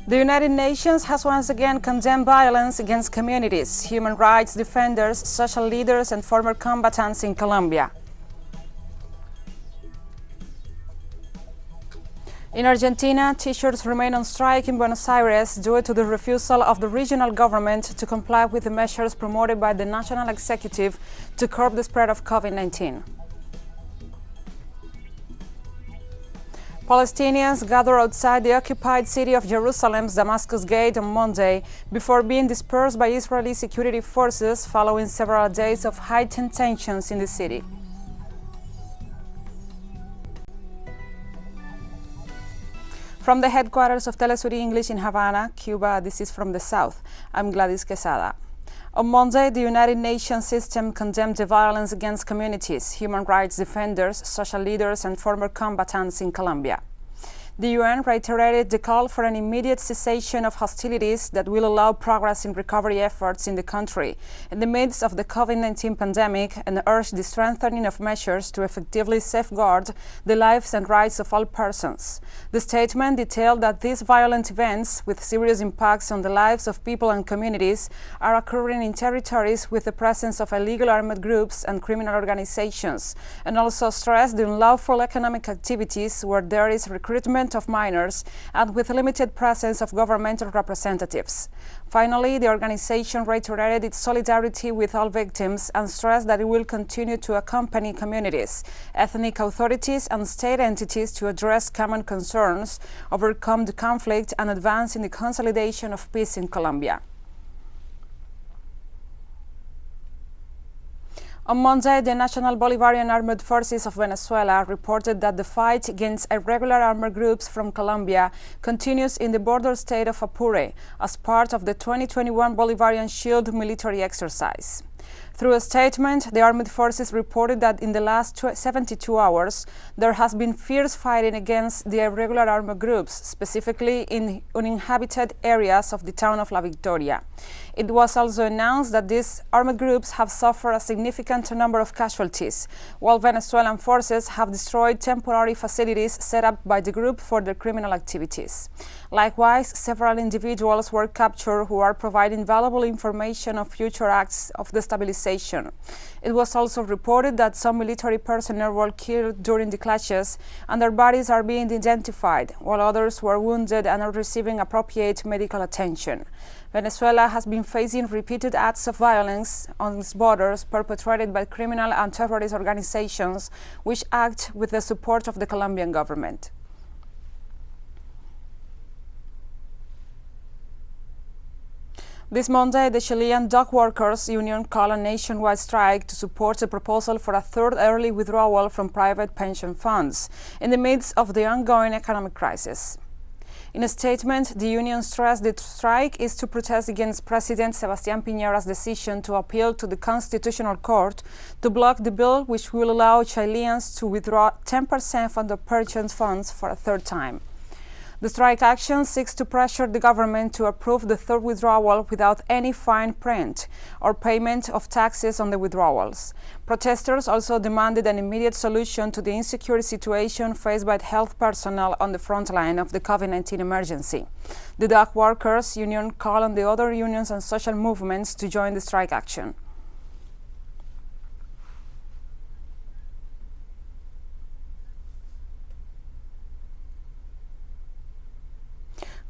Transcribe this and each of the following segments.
The United Nations has once again condemned violence against communities, human rights defenders, social leaders, and former combatants in Colombia. In Argentina, teachers remain on strike in Buenos Aires due to the refusal of the regional government to comply with the measures promoted by the national executive to curb the spread of COVID-19. Palestinians gathered outside the occupied city of Jerusalem's Damascus Gate on Monday before being dispersed by Israeli security forces following several days of heightened tensions in the city. From the headquarters of TeleSUR English in Havana, Cuba, this is From the South. I'm Gladys Quesada. On Monday, the United Nations system condemned the violence against communities, human rights defenders, social leaders, and former combatants in Colombia. The UN reiterated the call for an immediate cessation of hostilities that will allow progress in recovery efforts in the country in the midst of the COVID-19 pandemic and urged the strengthening of measures to effectively safeguard the lives and rights of all persons. The statement detailed that these violent events, with serious impacts on the lives of people and communities, are occurring in territories with the presence of illegal armed groups and criminal organizations, and also stressed the unlawful economic activities where there is recruitment of minors and with limited presence of governmental representatives. Finally, the organization reiterated its solidarity with all victims and stressed that it will continue to accompany communities, ethnic authorities, and state entities to address common concerns, overcome the conflict, and advance in the consolidation of peace in Colombia. On Monday, the National Bolivarian Armed Forces of Venezuela reported that the fight against irregular armed groups from Colombia continues in the border state of Apure as part of the 2021 Bolivarian Shield military exercise. Through a statement, the armed forces reported that in the last 72 hours, there has been fierce fighting against the irregular armed groups, specifically in uninhabited areas of the town of La Victoria. It was also announced that these armed groups have suffered a significant number of casualties, while Venezuelan forces have destroyed temporary facilities set up by the group for their criminal activities. Likewise, several individuals were captured who are providing valuable information on future acts of destabilization. It was also reported that some military personnel were killed during the clashes and their bodies are being identified, while others were wounded and are receiving appropriate medical attention. Venezuela has been facing repeated acts of violence on its borders perpetrated by criminal and terrorist organizations which act with the support of the Colombian government. This Monday, the Chilean Dock Workers Union called a nationwide strike to support a proposal for a third early withdrawal from private pension funds in the midst of the ongoing economic crisis. In a statement, the union stressed the strike is to protest against President Sebastián Piñera's decision to appeal to the Constitutional Court to block the bill which will allow Chileans to withdraw 10% from the pension funds for a third time. The strike action seeks to pressure the government to approve the third withdrawal without any fine print or payment of taxes on the withdrawals. Protesters also demanded an immediate solution to the insecure situation faced by health personnel on the front line of the COVID-19 emergency. The Dock Workers Union called on the other unions and social movements to join the strike action.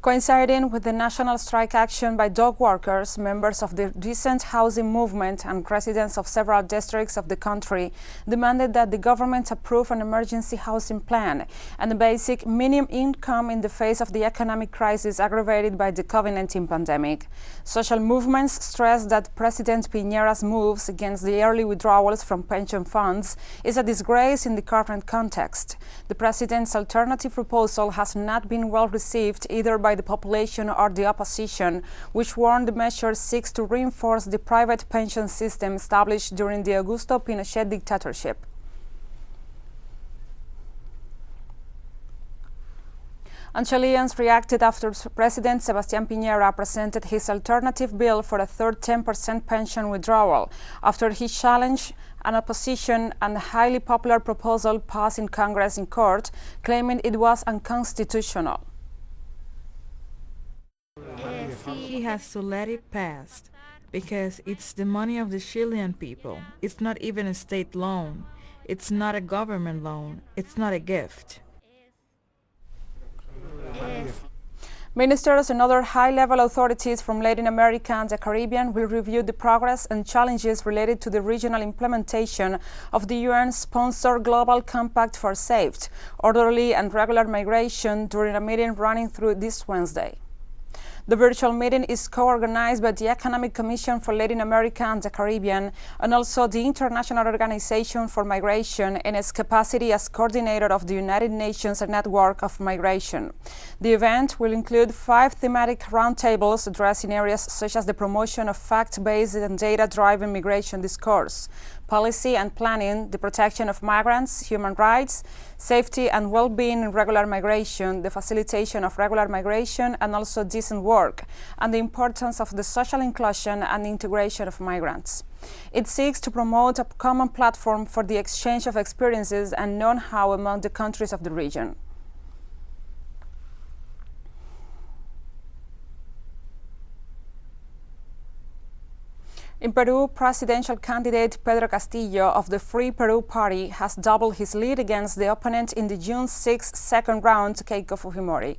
Coinciding with the national strike action by dock workers, members of the decent housing movement and residents of several districts of the country demanded that the government approve an emergency housing plan and a basic minimum income in the face of the economic crisis aggravated by the COVID-19 pandemic. Social movements stressed that President Piñera's moves against the early withdrawals from pension funds is a disgrace in the current context. The president's alternative proposal has not been well received either by the population or the opposition, which warned the measure seeks to reinforce the private pension system established during the Augusto Pinochet dictatorship. And Chileans reacted after President Sebastián Piñera presented his alternative bill for a third 10% pension withdrawal after he challenged an opposition and highly popular proposal passed in Congress in court, claiming it was unconstitutional. He has to let it pass because it's the money of the Chilean people. It's not even a state loan. It's not a government loan. It's not a gift. Ministers and other high-level authorities from Latin America and the Caribbean will review the progress and challenges related to the regional implementation of the UN-sponsored Global Compact for Safe, Orderly and Regular Migration during a meeting running through this Wednesday. The virtual meeting is co-organized by the Economic Commission for Latin America and the Caribbean and also the International Organization for Migration in its capacity as coordinator of the United Nations Network of Migration. The event will include 5 thematic roundtables addressing areas such as the promotion of fact-based and data-driven migration discourse, policy and planning, the protection of migrants, human rights, safety and well-being in regular migration, the facilitation of regular migration and also decent work, and the importance of the social inclusion and integration of migrants. It seeks to promote a common platform for the exchange of experiences and know-how among the countries of the region. In Peru, presidential candidate Pedro Castillo of the Free Peru Party has doubled his lead against the opponent in the June 6 second round, Keiko Fujimori.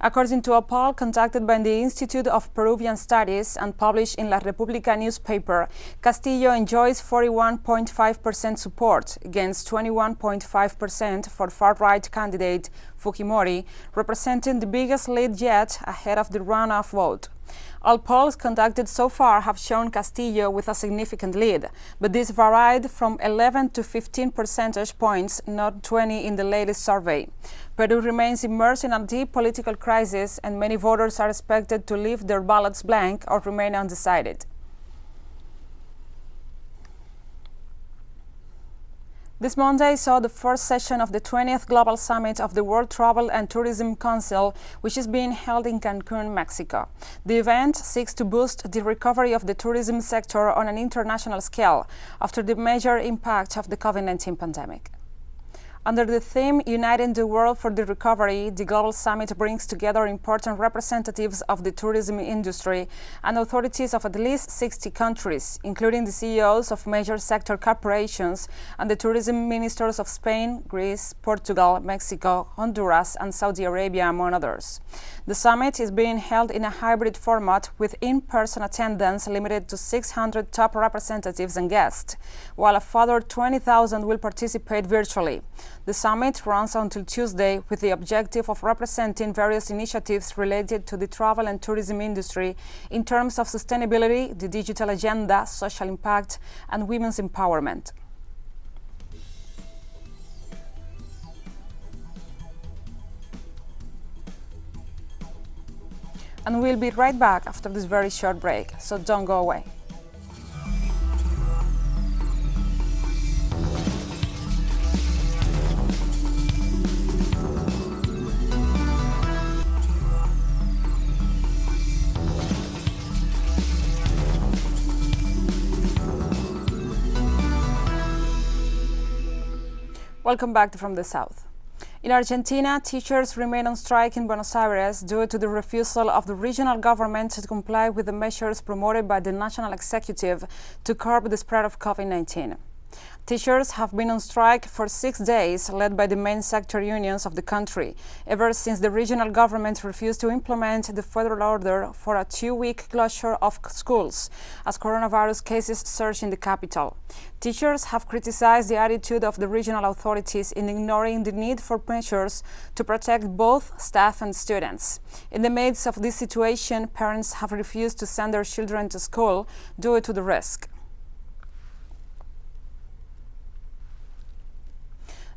According to a poll conducted by the Institute of Peruvian Studies and published in La República newspaper, Castillo enjoys 41.5% support against 21.5% for far-right candidate Fujimori, representing the biggest lead yet ahead of the runoff vote. All polls conducted so far have shown Castillo with a significant lead, but this varied from 11 to 15 percentage points, not 20 in the latest survey. Peru remains immersed in a deep political crisis, and many voters are expected to leave their ballots blank or remain undecided. This Monday saw the first session of the 20th Global Summit of the World Travel and Tourism Council, which is being held in Cancun, Mexico. The event seeks to boost the recovery of the tourism sector on an international scale after the major impact of the COVID-19 pandemic. Under the theme Uniting the World for the Recovery, the Global Summit brings together important representatives of the tourism industry and authorities of at least 60 countries, including the CEOs of major sector corporations and the tourism ministers of Spain, Greece, Portugal, Mexico, Honduras, and Saudi Arabia, among others. The summit is being held in a hybrid format with in-person attendance limited to 600 top representatives and guests, while a further 20,000 will participate virtually. The summit runs until Tuesday with the objective of representing various initiatives related to the travel and tourism industry in terms of sustainability, the digital agenda, social impact, and women's empowerment. And we'll be right back after this very short break, so don't go away. Welcome back from the South. In Argentina, teachers remain on strike in Buenos Aires due to the refusal of the regional government to comply with the measures promoted by the national executive to curb the spread of COVID-19. Teachers have been on strike for 6 days, led by the main sector unions of the country, ever since the regional government refused to implement the federal order for a 2-week closure of schools, as coronavirus cases surge in the capital. Teachers have criticized the attitude of the regional authorities in ignoring the need for measures to protect both staff and students. In the midst of this situation, parents have refused to send their children to school due to the risk.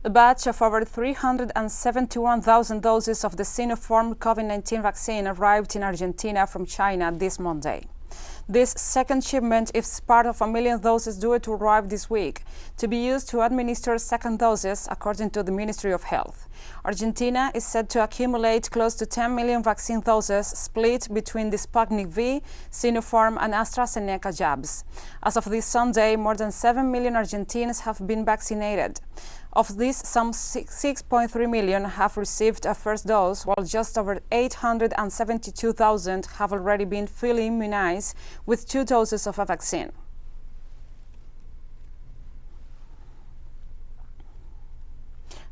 A batch of over 371,000 doses of the Sinopharm COVID-19 vaccine arrived in Argentina from China this Monday. This second shipment is part of 1 million doses due to arrive this week, to be used to administer second doses, according to the Ministry of Health. Argentina is said to accumulate close to 10 million vaccine doses split between the Sputnik V, Sinopharm, and AstraZeneca jabs. As of this Sunday, more than 7 million Argentines have been vaccinated. Of these, some 6.3 million have received a first dose, while just over 872,000 have already been fully immunized with 2 doses of a vaccine.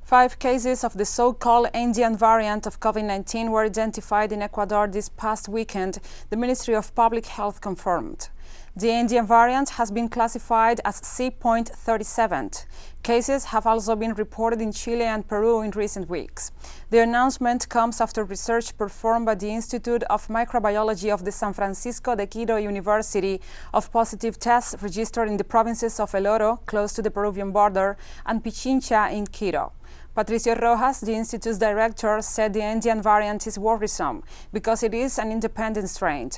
Five cases of the so-called Indian variant of COVID-19 were identified in Ecuador this past weekend, the Ministry of Public Health confirmed. The Indian variant has been classified as C.37. Cases have also been reported in Chile and Peru in recent weeks. The announcement comes after research performed by the Institute of Microbiology of the San Francisco de Quito University of positive tests registered in the provinces of El Oro, close to the Peruvian border, and Pichincha in Quito. Patricio Rojas, the Institute's director, said the Indian variant is worrisome because it is an independent strain.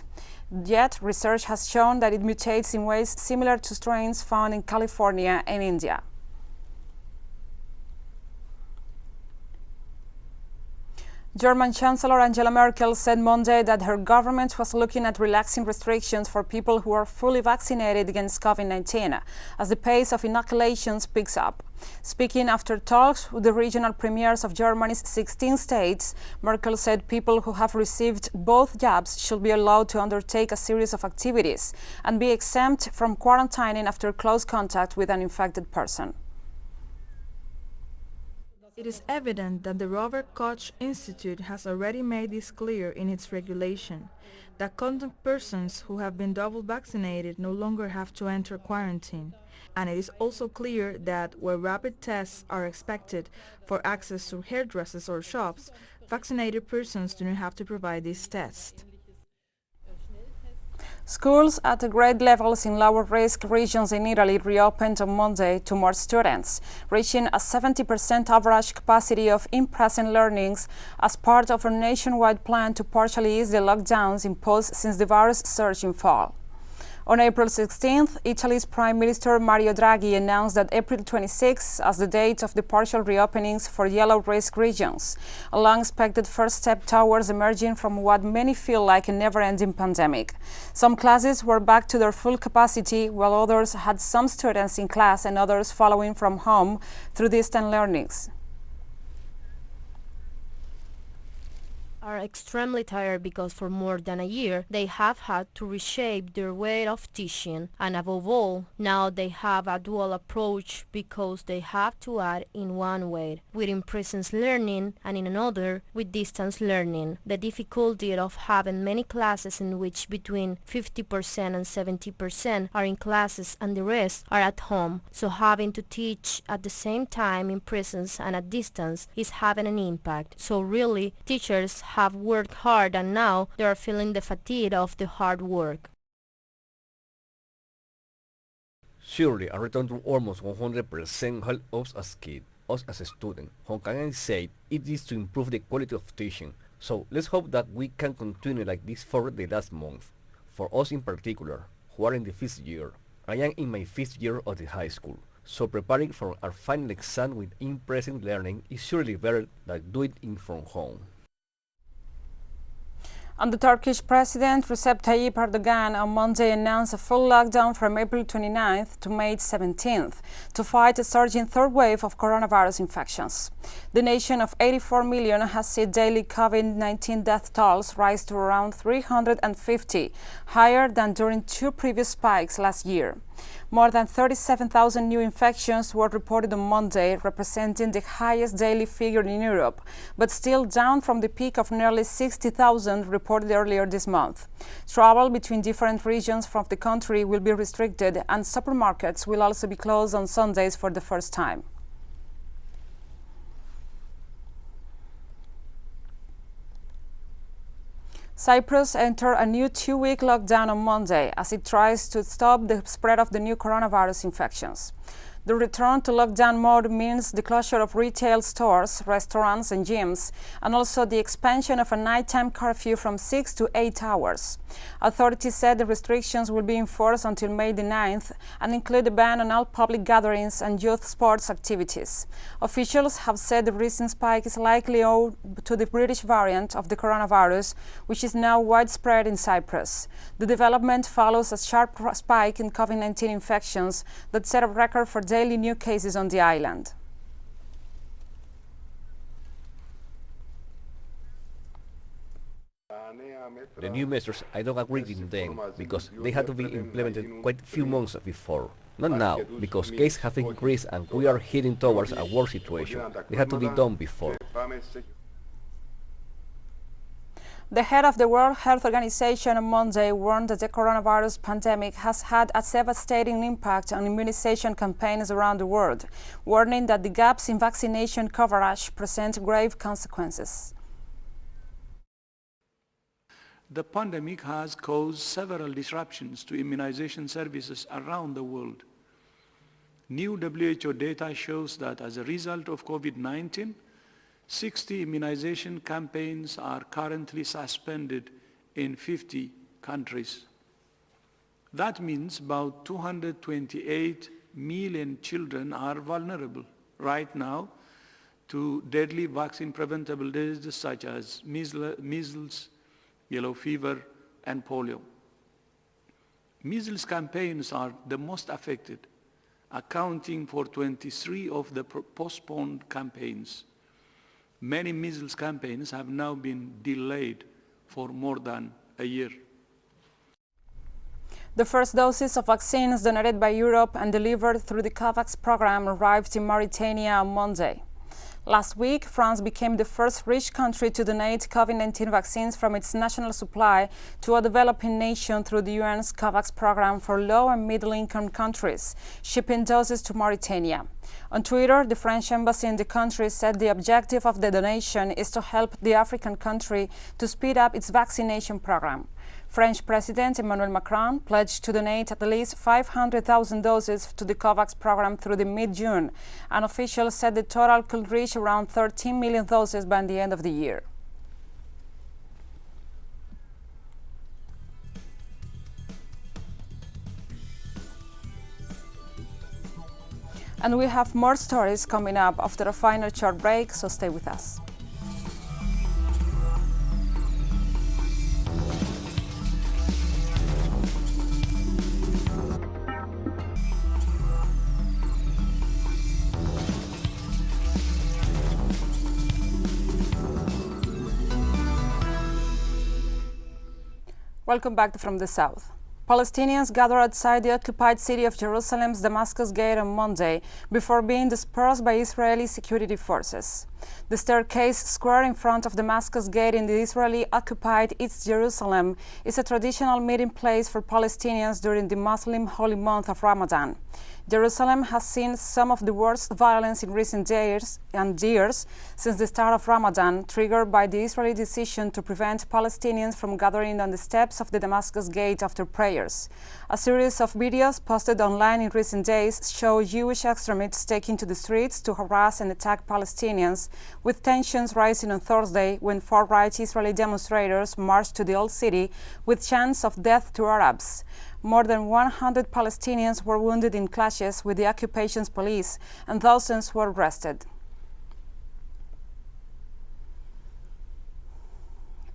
Yet, research has shown that it mutates in ways similar to strains found in California and India. German Chancellor Angela Merkel said Monday that her government was looking at relaxing restrictions for people who are fully vaccinated against COVID-19 as the pace of inoculations picks up. Speaking after talks with the regional premiers of Germany's 16 states, Merkel said people who have received both jabs should be allowed to undertake a series of activities and be exempt from quarantining after close contact with an infected person. It is evident that the Robert Koch Institute has already made this clear in its regulation, that contact persons who have been double vaccinated no longer have to enter quarantine. And it is also clear that where rapid tests are expected for access to hairdressers or shops, vaccinated persons do not have to provide these tests. Schools at grade levels in lower-risk regions in Italy reopened on Monday to more students, reaching a 70% average capacity of in-person learnings as part of a nationwide plan to partially ease the lockdowns imposed since the virus surged in fall. On April 16th, Italy's Prime Minister Mario Draghi announced that April 26 as the date of the partial reopenings for yellow-risk regions, a long-expected first step towards emerging from what many feel like a never-ending pandemic. Some classes were back to their full capacity, while others had some students in class and others following from home through distant learnings. Are extremely tired because for more than a year they have had to reshape their way of teaching, and above all, now they have a dual approach because they have to add in one way with in-presence learning and in another with distance learning. The difficulty of having many classes in which between 50% and 70% are in classes and the rest are at home, so having to teach at the same time in presence and at distance is having an impact. So really, teachers have worked hard and now they are feeling the fatigue of the hard work. Surely a return to almost 100% help us as kids, us as a student. How can I say it is to improve the quality of teaching? So let's hope that we can continue like this for the last month. For us in particular, who are in the 5th year, I am in my 5th year of the high school. So preparing for our final exam with in-person learning is surely better than doing it from home. And the Turkish President Recep Tayyip Erdogan on Monday announced a full lockdown from April 29th to May 17th to fight a surging third wave of coronavirus infections. The nation of 84 million has seen daily COVID-19 death tolls rise to around 350, higher than during 2 previous spikes last year. More than 37,000 new infections were reported on Monday, representing the highest daily figure in Europe, but still down from the peak of nearly 60,000 reported earlier this month. Travel between different regions from the country will be restricted, and supermarkets will also be closed on Sundays for the first time. Cyprus entered a new 2-week lockdown on Monday as it tries to stop the spread of the new coronavirus infections. The return to lockdown mode means the closure of retail stores, restaurants and gyms, and also the expansion of a nighttime curfew from 6 to 8 hours. Authorities said the restrictions will be enforced until May the 9th and include a ban on all public gatherings and youth sports activities. Officials have said the recent spike is likely owed to the British variant of the coronavirus, which is now widespread in Cyprus. The development follows a sharp spike in COVID-19 infections that set a record for daily new cases on the island. The new measures, I don't agree with them because they had to be implemented quite a few months before. Not now, because cases have increased and we are heading towards a worse situation. They had to be done before. The head of the World Health Organization on Monday warned that the coronavirus pandemic has had a devastating impact on immunization campaigns around the world, warning that the gaps in vaccination coverage present grave consequences. The pandemic has caused several disruptions to immunization services around the world. New WHO data shows that as a result of COVID-19, 60 immunization campaigns are currently suspended in 50 countries. That means about 228 million children are vulnerable right now to deadly vaccine-preventable diseases such as measles, yellow fever, and polio. Measles campaigns are the most affected, accounting for 23 of the postponed campaigns. Many measles campaigns have now been delayed for more than a year. The first doses of vaccines donated by Europe and delivered through the COVAX program arrived in Mauritania on Monday. Last week, France became the first rich country to donate COVID-19 vaccines from its national supply to a developing nation through the UN's COVAX program for low and middle-income countries, shipping doses to Mauritania. On Twitter, the French embassy in the country said the objective of the donation is to help the African country to speed up its vaccination program. French President Emmanuel Macron pledged to donate at least 500,000 doses to the COVAX program through the mid-June, and officials said the total could reach around 13 million doses by the end of the year. And we have more stories coming up after a final short break, so stay with us. Welcome back from the south. Palestinians gathered outside the occupied city of Jerusalem's Damascus Gate on Monday before being dispersed by Israeli security forces. The staircase square in front of Damascus Gate in the Israeli-occupied East Jerusalem is a traditional meeting place for Palestinians during the Muslim holy month of Ramadan. Jerusalem has seen some of the worst violence in recent years since the start of Ramadan, triggered by the Israeli decision to prevent Palestinians from gathering on the steps of the Damascus Gate after prayers. A series of videos posted online in recent days show Jewish extremists taking to the streets to harass and attack Palestinians, with tensions rising on Thursday when far-right Israeli demonstrators marched to the Old City with chants of death to Arabs. More than 100 Palestinians were wounded in clashes with the occupation's police, and thousands were arrested.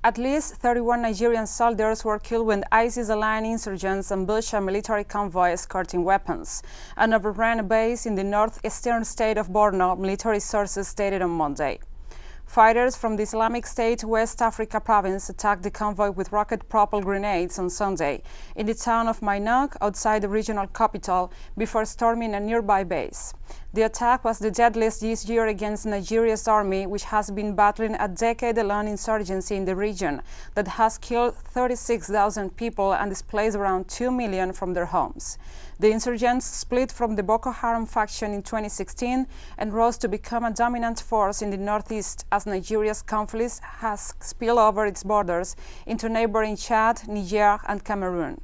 At least 31 Nigerian soldiers were killed when ISIS-aligned insurgents ambushed a military convoy escorting weapons and overran a base in the northeastern state of Borno, military sources stated on Monday. Fighters from the Islamic State West Africa province attacked the convoy with rocket-propelled grenades on Sunday in the town of Mainok, outside the regional capital, before storming a nearby base. The attack was the deadliest this year against Nigeria's army, which has been battling a decade-long insurgency in the region that has killed 36,000 people and displaced around 2 million from their homes. The insurgents split from the Boko Haram faction in 2016 and rose to become a dominant force in the northeast as Nigeria's conflict has spilled over its borders into neighboring Chad, Niger, and Cameroon.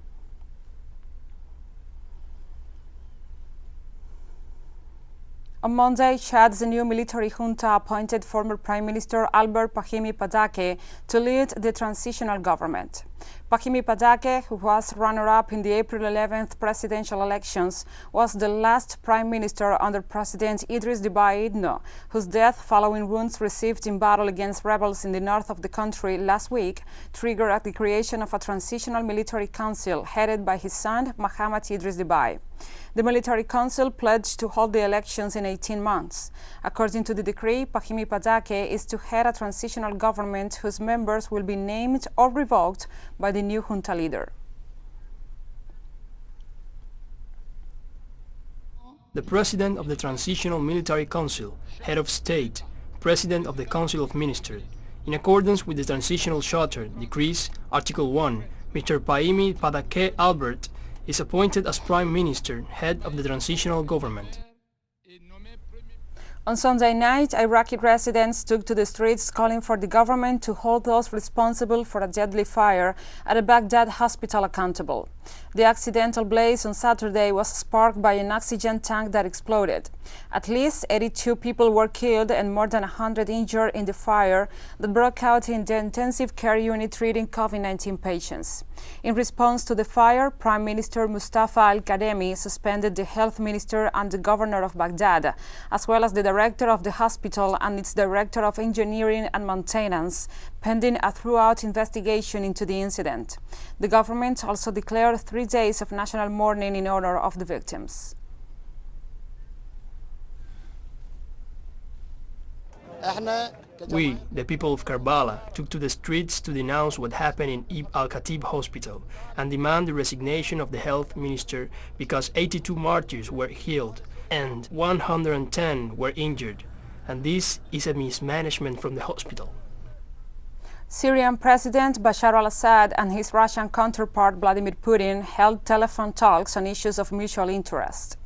On Monday, Chad's new military junta appointed former Prime Minister Albert Pahimi Padake to lead the transitional government. Pahimi Padake, who was runner-up in the April 11th presidential elections, was the last prime minister under President Idriss Déby Itno, whose death following wounds received in battle against rebels in the north of the country last week triggered the creation of a transitional military council headed by his son, Mahamat Idriss Déby. The military council pledged to hold the elections in 18 months. According to the decree, Pahimi Padake is to head a transitional government whose members will be named or revoked by the new junta leader. The President of the Transitional Military Council, Head of State, President of the Council of Ministers. In accordance with the Transitional Charter, Decrees, Article 1, Mr. Pahimi Padake Albert is appointed as Prime Minister, Head of the Transitional Government. On Sunday night, Iraqi residents took to the streets calling for the government to hold those responsible for a deadly fire at a Baghdad hospital accountable. The accidental blaze on Saturday was sparked by an oxygen tank that exploded. At least 82 people were killed and more than 100 injured in the fire that broke out in the intensive care unit treating COVID-19 patients. In response to the fire, Prime Minister Mustafa al-Kadhimi suspended the health minister and the governor of Baghdad, as well as the director of the hospital and its director of engineering and maintenance, pending a thorough investigation into the incident. The government also declared 3 days of national mourning in honor of the victims. We, the people of Karbala, took to the streets to denounce what happened in Ibn al-Khatib hospital and demand the resignation of the health minister because 82 martyrs were killed and 110 were injured, and this is a mismanagement from the hospital. Syrian President Bashar al-Assad and his Russian counterpart Vladimir Putin held telephone talks on issues of mutual interest.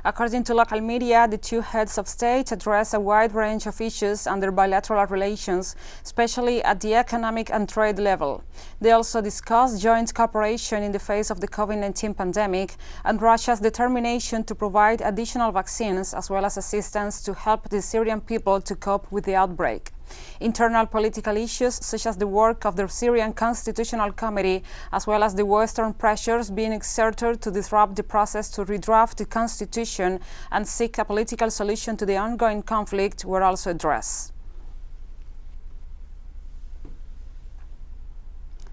According to local media, the two heads of state addressed a wide range of issues under bilateral relations, especially at the economic and trade level. They also discussed joint cooperation in the face of the COVID-19 pandemic and Russia's determination to provide additional vaccines as well as assistance to help the Syrian people to cope with the outbreak. Internal political issues such as the work of the Syrian Constitutional Committee as well as the Western pressures being exerted to disrupt the process to redraft the constitution and seek a political solution to the ongoing conflict were also addressed.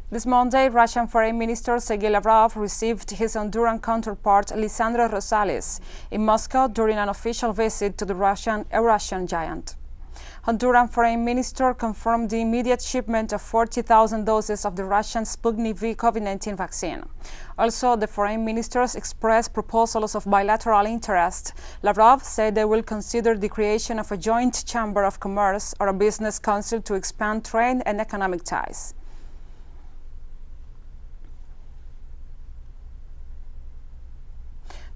This Monday, Russian Foreign Minister Sergei Lavrov received his Honduran counterpart Lisandro Rosales in Moscow during an official visit to the Eurasian giant. Honduran Foreign Minister confirmed the immediate shipment of 40,000 doses of the Russian Sputnik V COVID-19 vaccine. Also, the foreign ministers expressed proposals of bilateral interest. Lavrov said they will consider the creation of a joint chamber of commerce or a business council to expand trade and economic ties.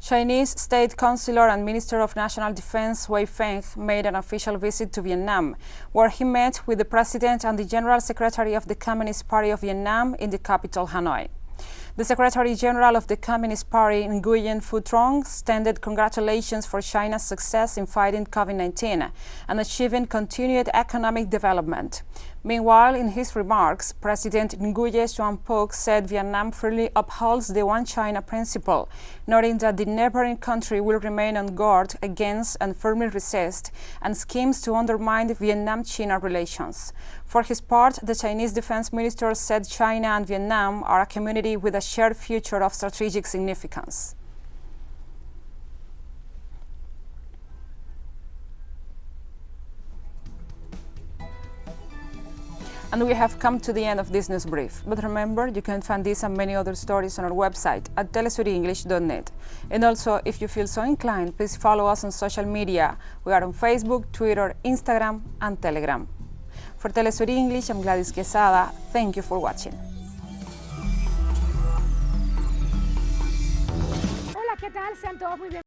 Chinese State Councilor and Minister of National Defense Wei Feng made an official visit to Vietnam, where he met with the President and the General Secretary of the Communist Party of Vietnam in the capital, Hanoi. The Secretary General of the Communist Party, Nguyen Phu Trong, extended congratulations for China's success in fighting COVID-19 and achieving continued economic development. Meanwhile, in his remarks, President Nguyen Xuan Phuc said Vietnam firmly upholds the One China principle, noting that the neighboring country will remain on guard against and firmly resist and schemes to undermine Vietnam-China relations. For his part, the Chinese Defense Minister said China and Vietnam are a community with a shared future of strategic significance. And we have come to the end of this news brief. But remember, you can find this and many other stories on our website at telesurenglish.net. And also, if you feel so inclined, please follow us on social media. We are on Facebook, Twitter, Instagram, and Telegram. For TeleSUR English, I'm Gladys Quesada. Thank you for watching. Hola, ¿qué tal? Sean todos muy bienvenidos.